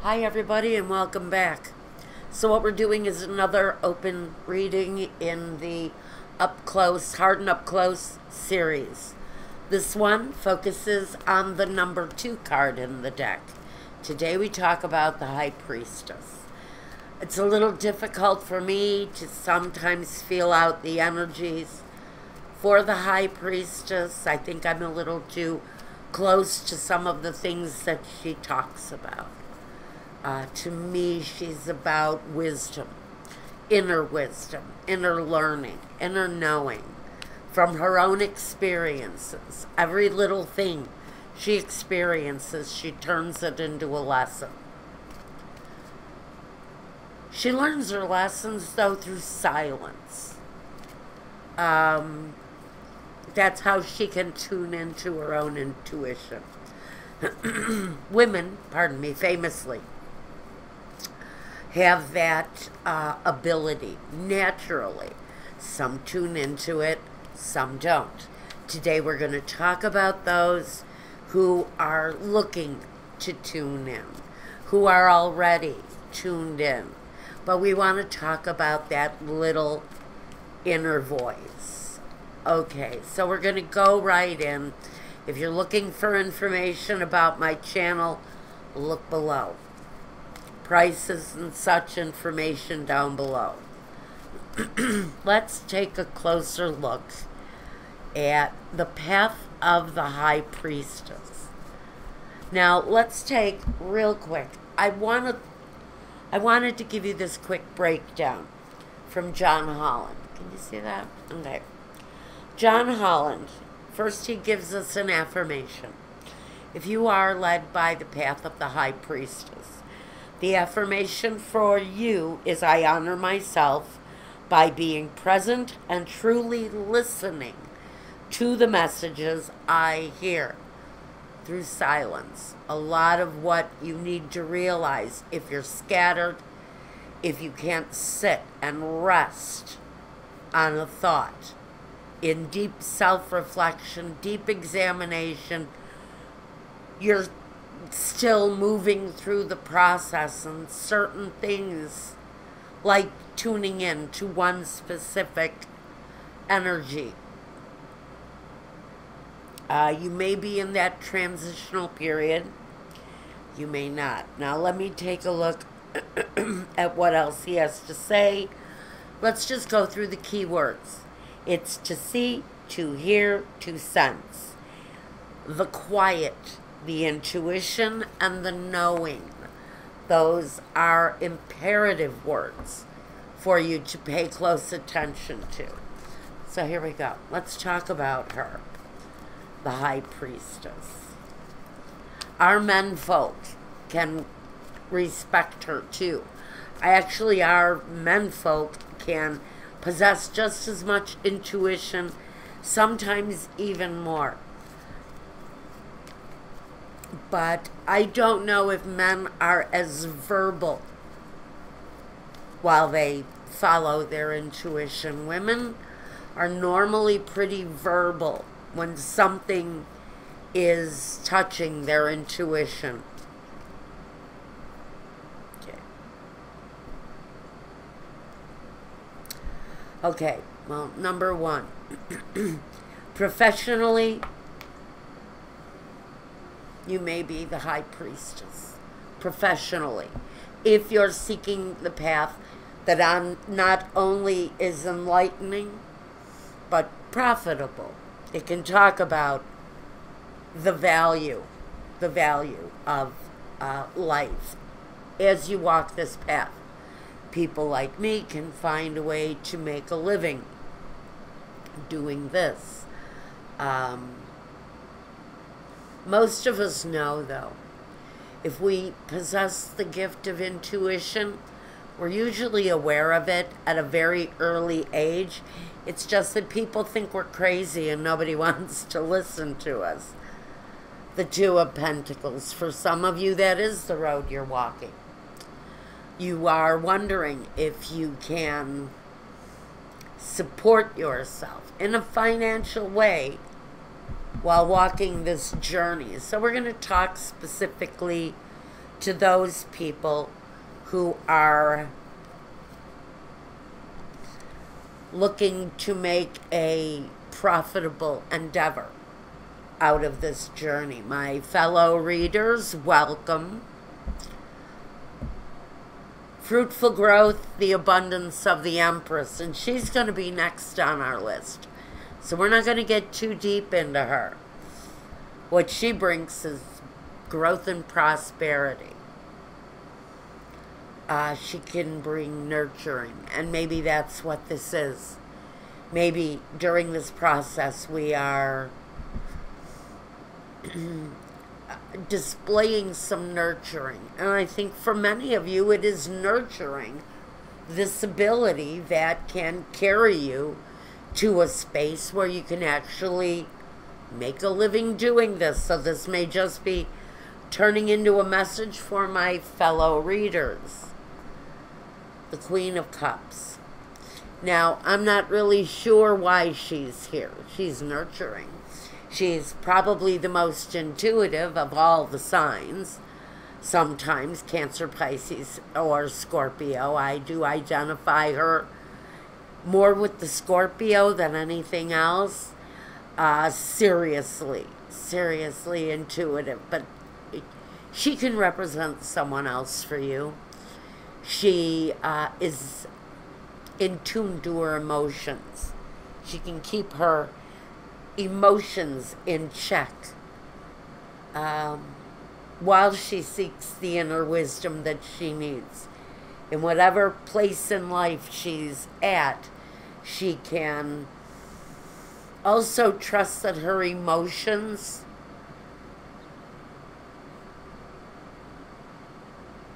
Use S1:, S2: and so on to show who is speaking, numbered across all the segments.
S1: Hi everybody and welcome back. So what we're doing is another open reading in the Up Close, Hard and Up Close series. This one focuses on the number 2 card in the deck. Today we talk about the High Priestess. It's a little difficult for me to sometimes feel out the energies for the High Priestess. I think I'm a little too close to some of the things that she talks about. To me, she's about wisdom, inner learning, inner knowing from her own experiences. Every little thing she experiences, she turns it into a lesson. She learns her lessons, though, through silence. That's how she can tune into her own intuition. Women, pardon me, famously have that ability naturally. Some tune into it, some don't. Today we're going to talk about those who are looking to tune in, who are already tuned in. But we want to talk about that little inner voice. Okay, so we're going to go right in. If you're looking for information about my channel, look below. Prices and such information down below. Let's take a closer look at the path of the High Priestess. Now, let's take real quick. I wanted to give you this quick breakdown from John Holland. Can you see that? Okay. John Holland, first he gives us an affirmation. If you are led by the path of the High Priestess, the affirmation for you is, I honor myself by being present and truly listening to the messages I hear through silence. A lot of what you need to realize, if you're scattered, if you can't sit and rest on a thought, in deep self-reflection, deep examination, you're still moving through the process, and certain things like tuning in to one specific energy. You may be in that transitional period. You may not. Now let me take a look at what else he has to say. Let's just go through the key words. It's to see, to hear, to sense. The quiet, the intuition, and the knowing. Those are imperative words for you to pay close attention to. So here we go. Let's talk about her, the High Priestess. Our menfolk can respect her too. Actually, our menfolk can possess just as much intuition, sometimes even more. But I don't know if men are as verbal while they follow their intuition. Women are normally pretty verbal when something is touching their intuition. Okay, well, number 1. Professionally, you may be the High Priestess. Professionally, if you're seeking the path that not only is enlightening, but profitable. It can talk about the value of life as you walk this path. People like me can find a way to make a living doing this. Most of us know, though, if we possess the gift of intuition, we're usually aware of it at a very early age. It's just that people think we're crazy and nobody wants to listen to us. The 2 of Pentacles. For some of you, that is the road you're walking. You are wondering if you can support yourself in a financial way while walking this journey. So we're going to talk specifically to those people who are looking to make a profitable endeavor out of this journey. My fellow readers, welcome. Fruitful growth, the abundance of the Empress, and she's going to be next on our list. So we're not going to get too deep into her. What she brings is growth and prosperity. She can bring nurturing, and maybe that's what this is. Maybe during this process we are displaying some nurturing. And I think for many of you it is nurturing this ability that can carry you to a space where you can actually make a living doing this. So this may just be turning into a message for my fellow readers. The Queen of Cups. Now, I'm not really sure why she's here. She's nurturing. She's probably the most intuitive of all the signs. Sometimes Cancer, Pisces, or Scorpio. I do identify her more with the Scorpio than anything else. Seriously intuitive. But she can represent someone else for you. She is in tune to her emotions. She can keep her emotions in check while she seeks the inner wisdom that she needs. In whatever place in life she's at, she can also trust that her emotions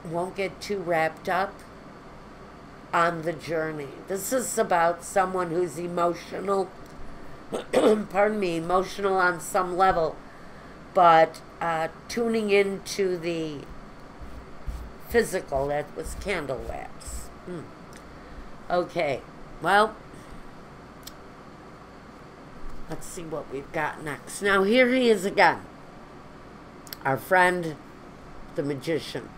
S1: won't get too wrapped up on the journey. This is about someone who's emotional, pardon me, emotional on some level, but tuning into the physical. That was candle wax. Okay, well, let's see what we've got next. Now here he is again, our friend, the Magician.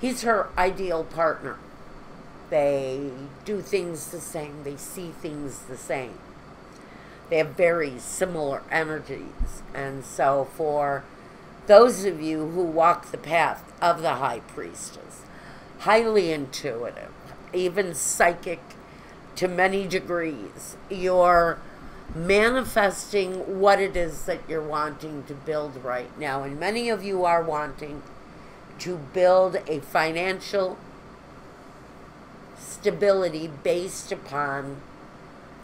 S1: He's her ideal partner. They do things the same. They see things the same. They have very similar energies. And so for those of you who walk the path of the High Priestess, highly intuitive, even psychic to many degrees, you're manifesting what it is that you're wanting to build right now. And many of you are wanting to build a financial stability based upon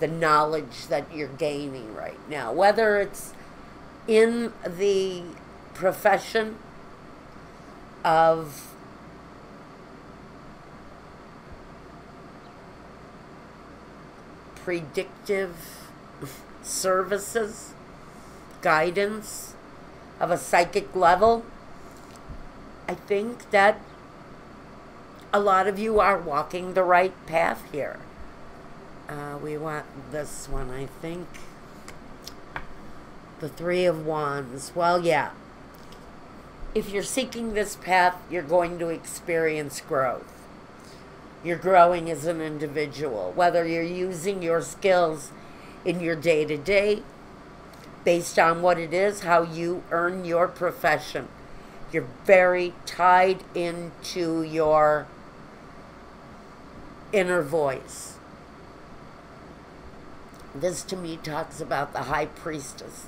S1: the knowledge that you're gaining right now, whether it's in the profession of predictive services, guidance of a psychic level. I think that a lot of you are walking the right path here. We want this one, I think. The Three of Wands. Well, yeah. If you're seeking this path, you're going to experience growth. You're growing as an individual. Whether you're using your skills in your day-to-day, based on what it is, how you earn your profession. You're very tied into your inner voice. This to me talks about the High Priestess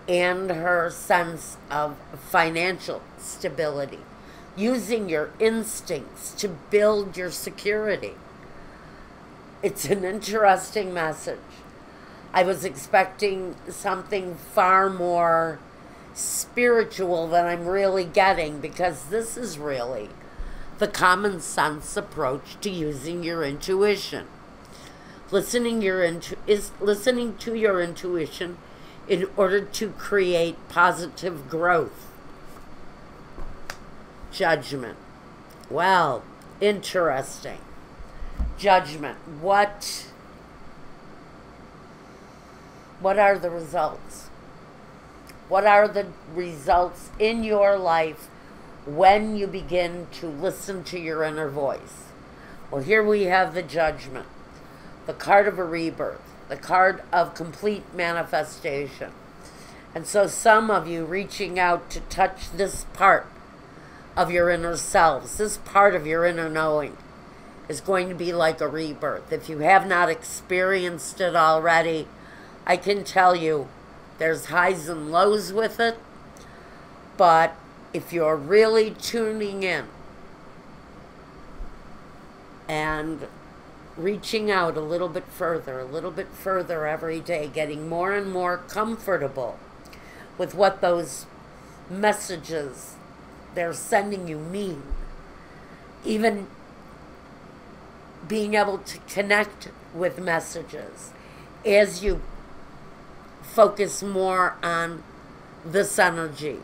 S1: and her sense of financial stability, using your instincts to build your security. It's an interesting message. I was expecting something far more spiritual than I'm really getting, because this is really the common sense approach to using your intuition. Listening to your intuition in order to create positive growth. Judgment. Well, interesting. Judgment. What are the results? What are the results in your life when you begin to listen to your inner voice. Well, here we have the Judgment, the card of a rebirth, the card of complete manifestation. And so some of you reaching out to touch this part of your inner selves, this part of your inner knowing, is going to be like a rebirth. If you have not experienced it already, I can tell you there's highs and lows with it, but if you're really tuning in and reaching out a little bit further every day, getting more and more comfortable with what those messages they're sending you mean, even being able to connect with messages as you focus more on this energy,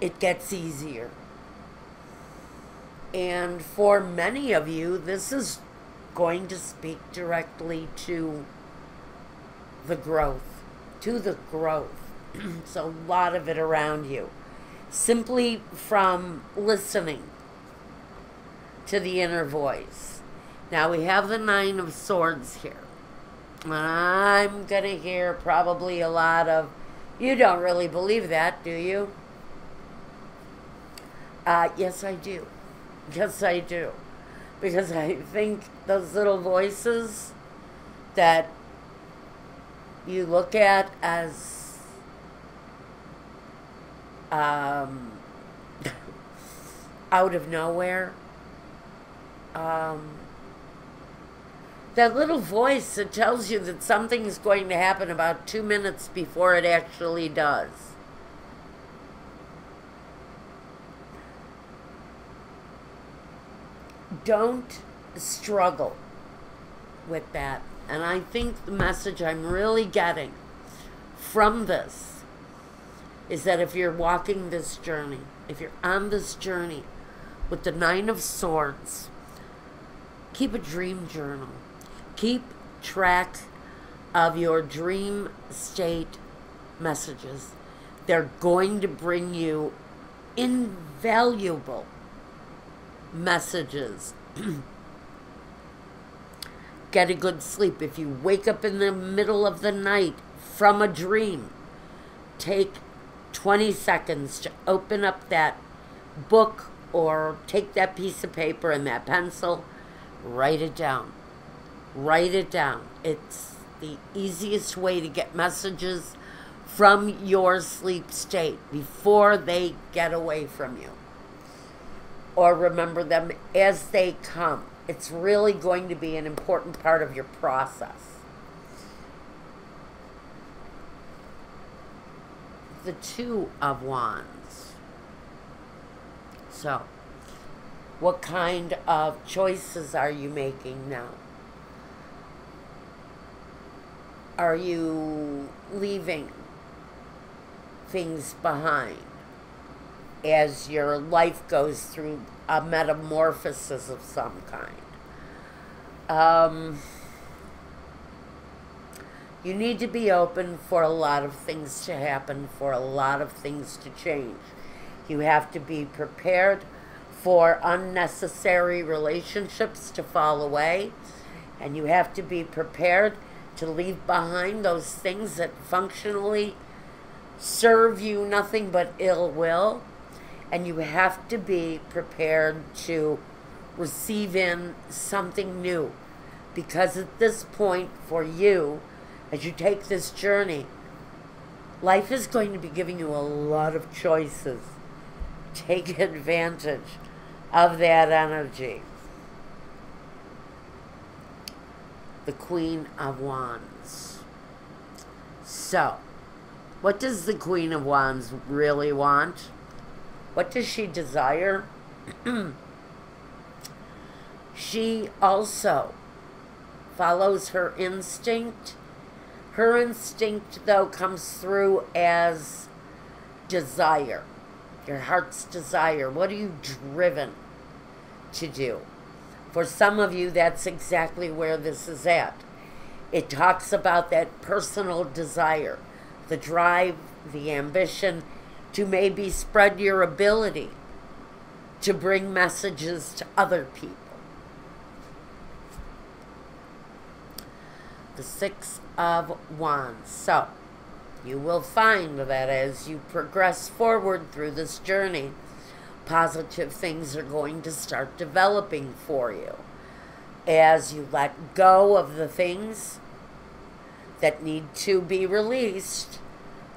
S1: it gets easier. And for many of you, this is going to speak directly to the growth, So a lot of it around you, simply from listening to the inner voice. Now we have the Nine of Swords here. I'm going to hear probably a lot of, you don't really believe that, do you? Yes, I do. Yes, I do. Because I think those little voices that you look at as out of nowhere, that little voice that tells you that something is going to happen about 2 minutes before it actually does. Don't struggle with that. And I think the message I'm really getting from this is that if you're walking this journey, if you're on this journey with the Nine of Swords, keep a dream journal. Keep track of your dream state messages. They're going to bring you invaluable messages. Get a good sleep. If you wake up in the middle of the night from a dream, take 20 seconds to open up that book or take that piece of paper and that pencil, write it down. Write it down. It's the easiest way to get messages from your sleep state before they get away from you. Or remember them as they come. It's really going to be an important part of your process. The Two of Wands. So, what kind of choices are you making now? Are you leaving things behind as your life goes through a metamorphosis of some kind? You need to be open for a lot of things to happen, for a lot of things to change. You have to be prepared for unnecessary relationships to fall away, and you have to be prepared to leave behind those things that functionally serve you nothing but ill will. And you have to be prepared to receive in something new. Because at this point for you, as you take this journey, life is going to be giving you a lot of choices. Take advantage of that energy. The Queen of Wands. So, what does the Queen of Wands really want? What does she desire? She also follows her instinct. Her instinct, though, comes through as desire. Your heart's desire. What are you driven to do? For some of you, that's exactly where this is at. It talks about that personal desire, the drive, the ambition to maybe spread your ability to bring messages to other people. The Six of Wands. So, you will find that as you progress forward through this journey, positive things are going to start developing for you. As you let go of the things that need to be released,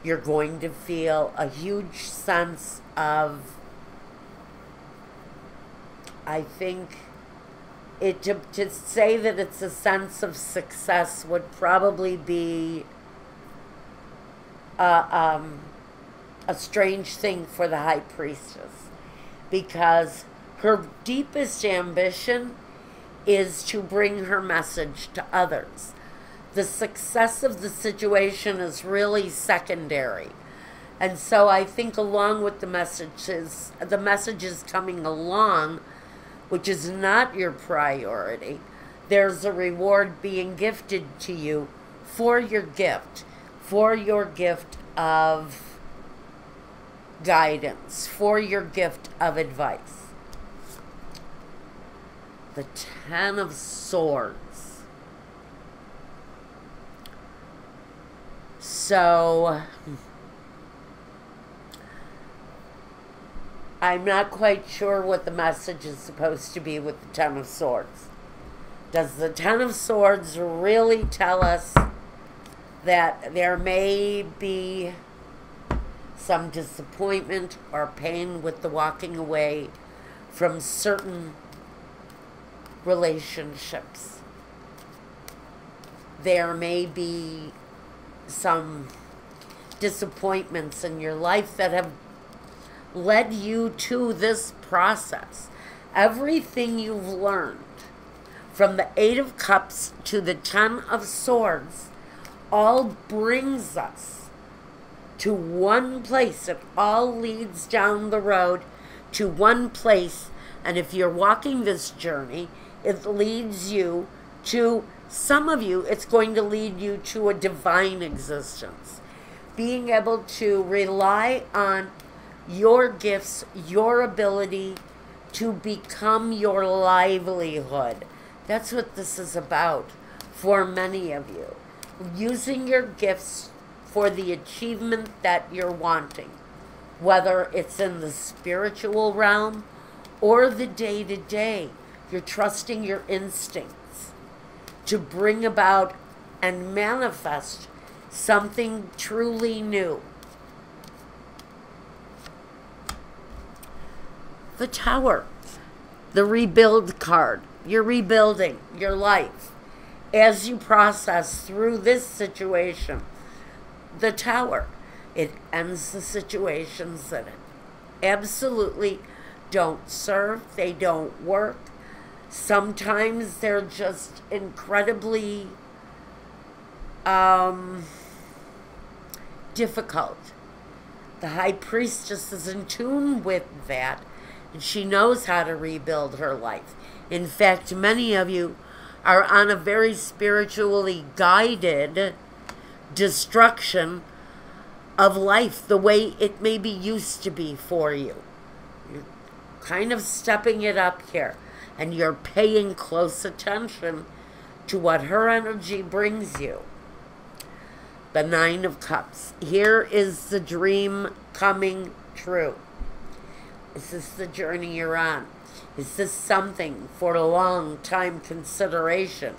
S1: you're going to feel a huge sense of, I think, to say that it's a sense of success would probably be a strange thing for the High Priestess, because her deepest ambition is to bring her message to others. The success of the situation is really secondary. And so I think along with the messages coming along, which is not your priority, there's a reward being gifted to you for your gift of guidance, for your gift of advice. The Ten of Swords. So, I'm not quite sure what the message is supposed to be with the Ten of Swords. Does the Ten of Swords really tell us that there may be some disappointment or pain with the walking away from certain relationships? There may be some disappointments in your life that have led you to this process. Everything you've learned from the Eight of Cups to the Ten of Swords all brings us to one place. It all leads down the road to one place. And if you're walking this journey, it leads you to, some of you, it's going to lead you to a divine existence. Being able to rely on your gifts, your ability to become your livelihood. That's what this is about for many of you. Using your gifts for the achievement that you're wanting, whether it's in the spiritual realm or the day-to-day. You're trusting your instincts to bring about and manifest something truly new. The Tower, the rebuild card. You're rebuilding your life as you process through this situation. The Tower, it ends the situations that absolutely don't serve, they don't work. Sometimes they're just incredibly difficult. The High Priestess is in tune with that, and she knows how to rebuild her life. In fact, many of you are on a very spiritually guided destruction of life the way it maybe used to be for you. You're kind of stepping it up here, and you're paying close attention to what her energy brings you. The Nine of Cups. Here is the dream coming true. Is this the journey you're on? Is this something for a long time consideration?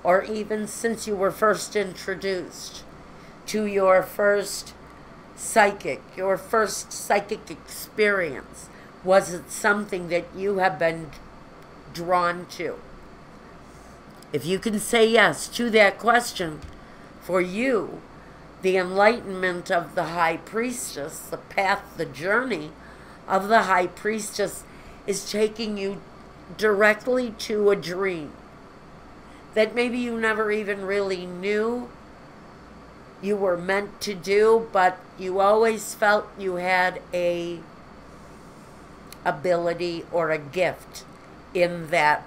S1: Or even since you were first introduced to your first psychic experience, was it something that you have been drawn to? If you can say yes to that question, for you, the enlightenment of the High Priestess, the path, the journey of the High Priestess is taking you directly to a dream that maybe you never even really knew you were meant to do, but you always felt you had a ability or a gift in that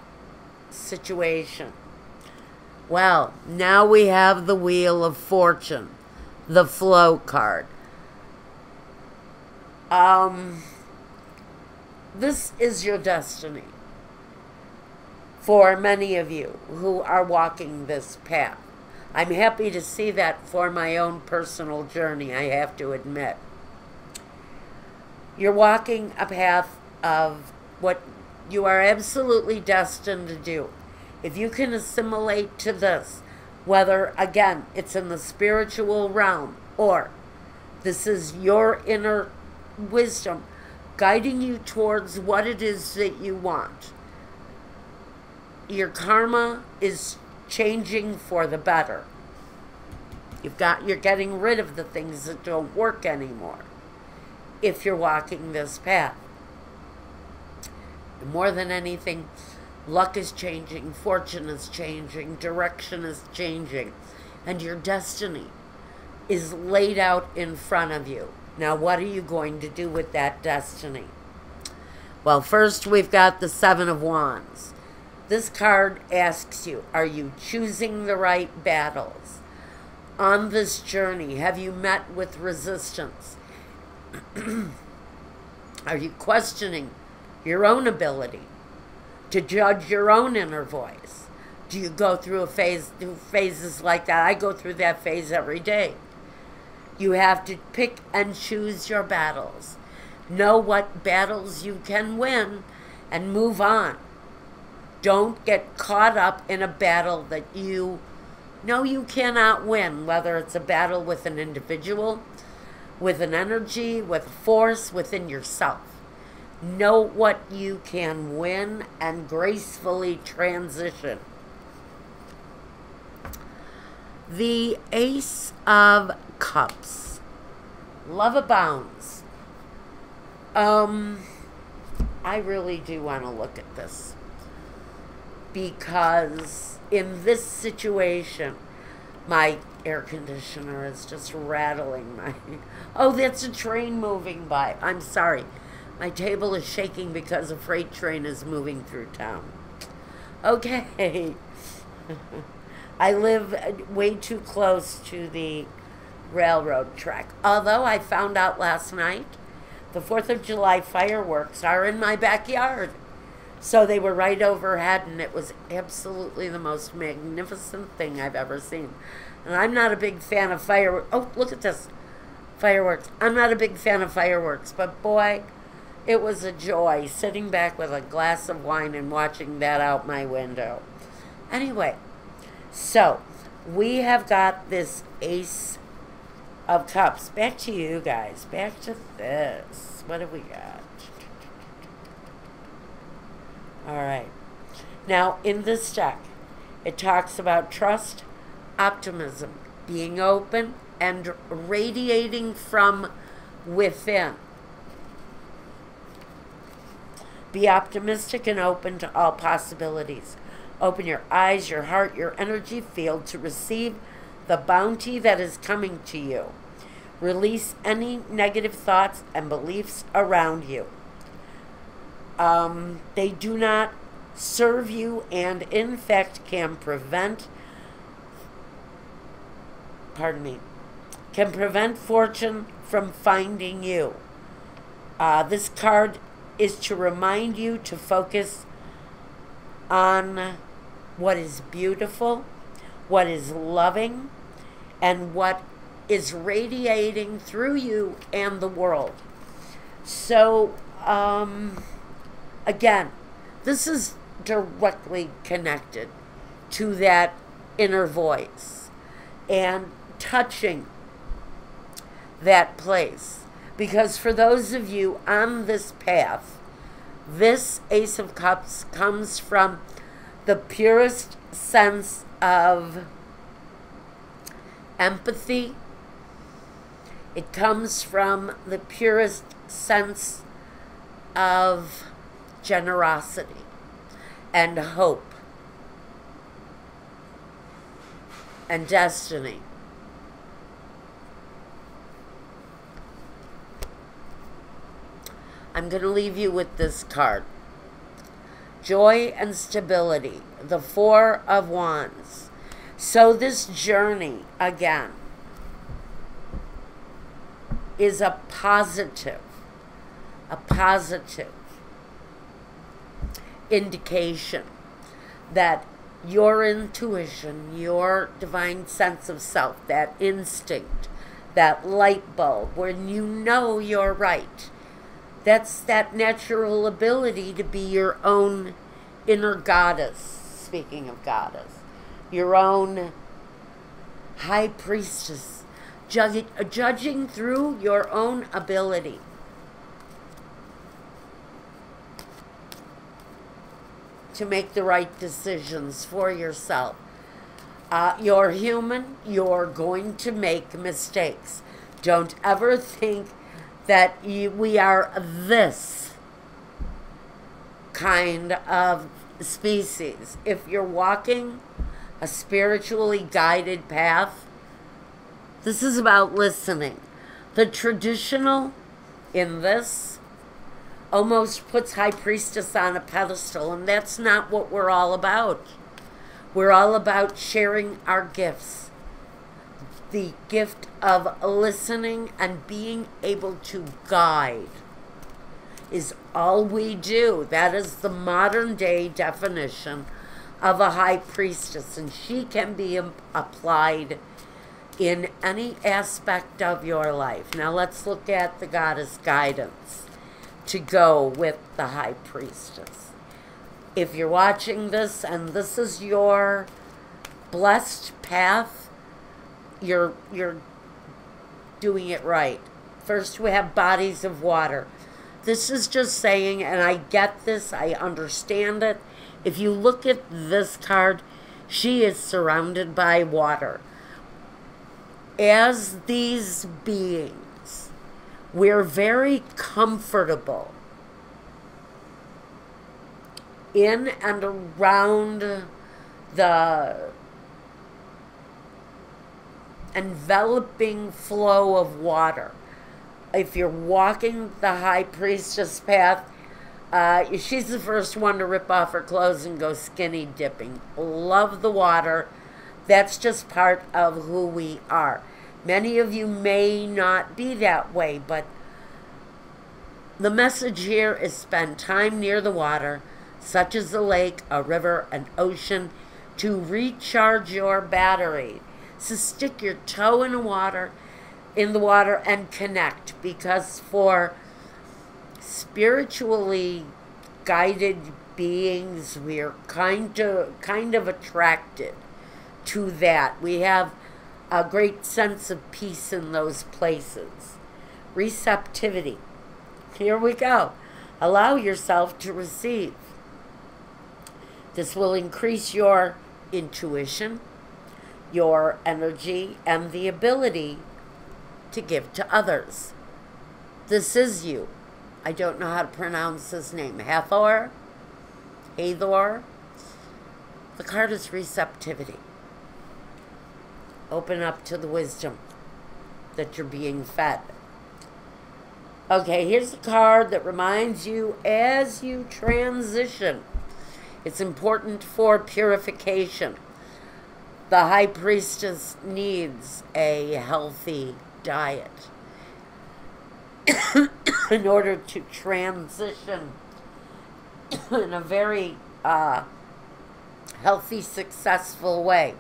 S1: situation. Well, now we have the Wheel of Fortune, the Flow card. This is your destiny for many of you who are walking this path. I'm happy to see that for my own personal journey, I have to admit. You're walking a path of what you are absolutely destined to do. If you can assimilate to this, whether, again, it's in the spiritual realm or this is your inner wisdom guiding you towards what it is that you want, your karma is changing for the better. You're getting rid of the things that don't work anymore if you're walking this path. And more than anything, luck is changing, fortune is changing, direction is changing, and your destiny is laid out in front of you. Now, what are you going to do with that destiny? Well, first we've got the Seven of Wands. This card asks you, are you choosing the right battles? On this journey, have you met with resistance? Are you questioning your own ability to judge your own inner voice? Do you go through phases like that? I go through that phase every day. You have to pick and choose your battles. Know what battles you can win and move on. Don't get caught up in a battle that you know you cannot win, whether it's a battle with an individual, with an energy, with force within yourself. Know what you can win and gracefully transition. The Ace of Cups. Love abounds. I really do want to look at this, because in this situation, my air conditioner is just rattling my... Oh, that's a train moving by. I'm sorry. My table is shaking because a freight train is moving through town. Okay. I live way too close to the railroad track. Although I found out last night the 4th of July fireworks are in my backyard. So they were right overhead, and it was absolutely the most magnificent thing I've ever seen. And I'm not a big fan of fireworks. Oh, look at this. Fireworks. I'm not a big fan of fireworks, but boy, it was a joy sitting back with a glass of wine and watching that out my window. Anyway, so we have got this Ace of Cups. Back to you guys. Back to this. What have we got? All right. Now, in this deck, it talks about trust, optimism, being open, and radiating from within. Be optimistic and open to all possibilities. Open your eyes, your heart, your energy field to receive the bounty that is coming to you. Release any negative thoughts and beliefs around you. They do not serve you and, in fact, can prevent fortune from finding you. This card is to remind you to focus on what is beautiful, what is loving, and what is radiating through you and the world. So, again, this is directly connected to that inner voice and touching that place. Because for those of you on this path, this Ace of Cups comes from the purest sense of empathy. It comes from the purest sense of generosity and hope and destiny. I'm going to leave you with this card. Joy and stability, the Four of Wands. So this journey, again, is a positive a positive indication that your intuition, your divine sense of self, that instinct, that light bulb, when you know you're right, that's that natural ability to be your own inner goddess, speaking of goddess, your own high priestess, judging through your own ability. To make the right decisions for yourself. You're human. You're going to make mistakes. Don't ever think that we are this kind of species. If you're walking a spiritually guided path, this is about listening. The traditional in this almost puts High Priestess on a pedestal, and that's not what we're all about. We're all about sharing our gifts. The gift of listening and being able to guide is all we do. That is the modern day definition of a High Priestess, and she can be applied in any aspect of your life. Now let's look at the goddess guidance to go with the High Priestess. If you're watching this and this is your blessed path, you're doing it right. First, we have bodies of water. This is just saying, and I get this, I understand it. If you look at this card, she is surrounded by water. As these beings, we're very comfortable in and around the enveloping flow of water. If you're walking the High Priestess path, she's the first one to rip off her clothes and go skinny dipping. Love the water. That's just part of who we are. Many of you may not be that way, but the message here is spend time near the water, such as a lake, a river, an ocean, to recharge your battery. So stick your toe in the water and connect, because for spiritually guided beings, we're kind of attracted to that. We have a great sense of peace in those places. Receptivity. Here we go. Allow yourself to receive. This will increase your intuition, your energy, and the ability to give to others. This is you. I don't know how to pronounce his name. Hathor? The card is receptivity. Open up to the wisdom that you're being fed. Okay, here's a card that reminds you as you transition. It's important for purification. The High Priestess needs a healthy diet in order to transition in a very healthy, successful way.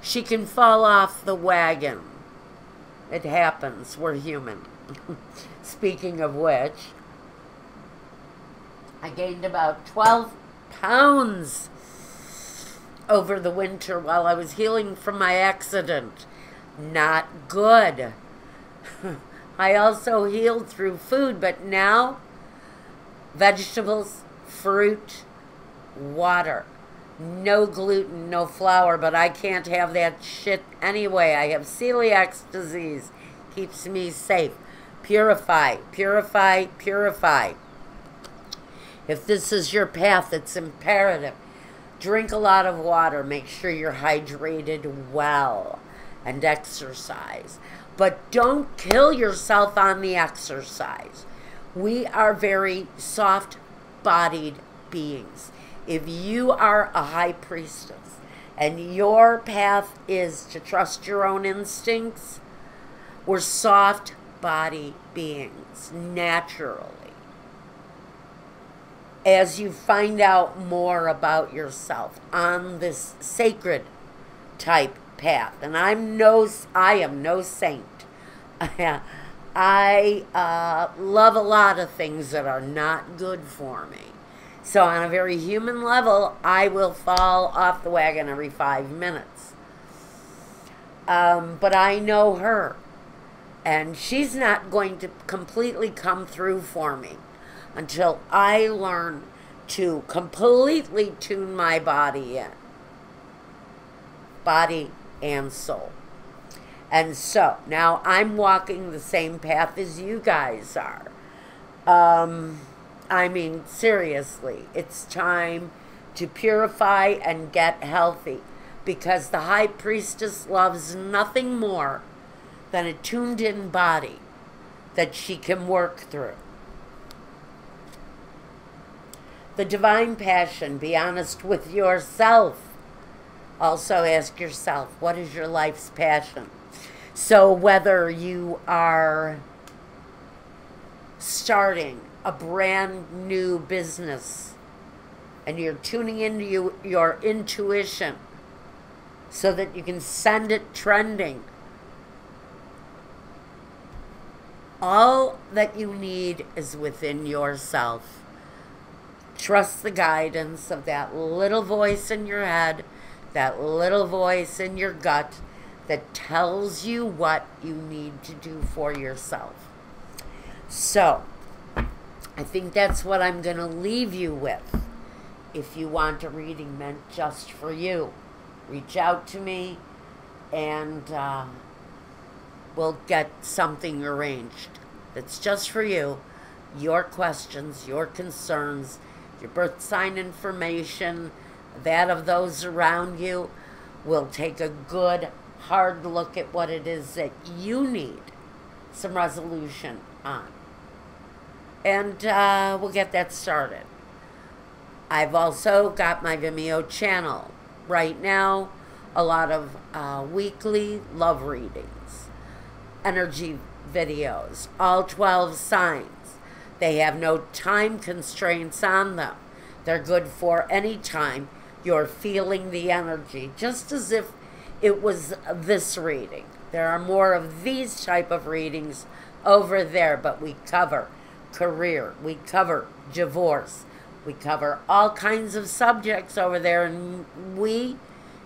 S1: She can fall off the wagon. It happens. We're human. Speaking of which, I gained about 12 pounds over the winter while I was healing from my accident. Not good. I also healed through food, but now vegetables, fruit, water. No gluten, no flour, but I can't have that shit anyway. I have celiac disease. Keeps me safe. Purify, purify, purify. If this is your path, it's imperative. Drink a lot of water. Make sure you're hydrated well. And exercise. But don't kill yourself on the exercise. We are very soft-bodied beings. If you are a High Priestess and your path is to trust your own instincts, we're soft-body beings, naturally. as you find out more about yourself on this sacred type path. And I am no saint. I love a lot of things that are not good for me. So on a very human level, I will fall off the wagon every 5 minutes. But I know her, and she's not going to completely come through for me until I learn to completely tune my body in. Body and soul. And so, now I'm walking the same path as you guys are. I mean, seriously, it's time to purify and get healthy, because the High Priestess loves nothing more than a tuned-in body that she can work through. The divine passion, be honest with yourself. Also ask yourself, what is your life's passion? So whether you are starting a brand new business and you're tuning into your intuition so that you can send it trending, all that you need is within yourself. Trust the guidance of that little voice in your head, that little voice in your gut that tells you what you need to do for yourself. So, I think that's what I'm going to leave you with. If you want a reading meant just for you, reach out to me and we'll get something arranged that's just for you. Your questions, your concerns, your birth sign information, that of those around you. We'll take a good, hard look at what it is that you need some resolution on. And we'll get that started. I've also got my Vimeo channel. Right now, a lot of weekly love readings, energy videos, all 12 signs. They have no time constraints on them. They're good for any time you're feeling the energy, just as if it was this reading. There are more of these type of readings over there, but we cover career, we cover divorce, we cover all kinds of subjects over there, and we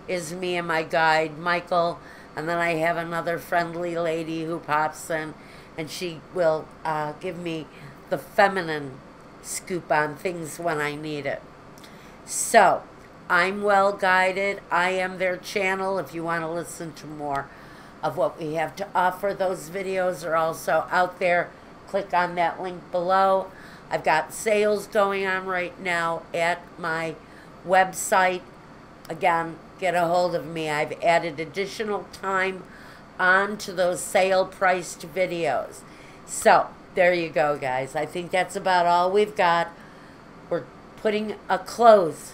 S1: is me and my guide, Michael, and then I have another friendly lady who pops in, and she will give me the feminine scoop on things when I need it. So, I'm well guided. I am their channel. If you want to listen to more of what we have to offer, those videos are also out there. Click on that link below. I've got sales going on right now at my website. Again, get a hold of me. I've added additional time onto those sale-priced videos. So, there you go, guys. I think that's about all we've got. We're putting a close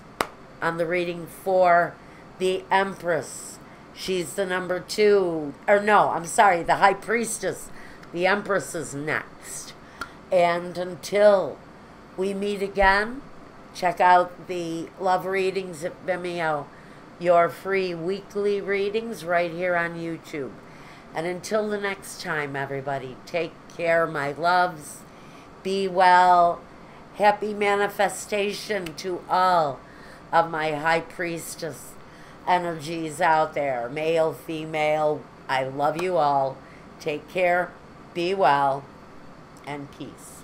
S1: on the reading for the Empress. She's the number 2. Or no, I'm sorry, the High Priestess. The Empress is next. And until we meet again, check out the love readings at Vimeo. Your free weekly readings right here on YouTube. And until the next time, everybody, take care, my loves. Be well. Happy manifestation to all of my High Priestess energies out there. Male, female, I love you all. Take care, be well, and peace.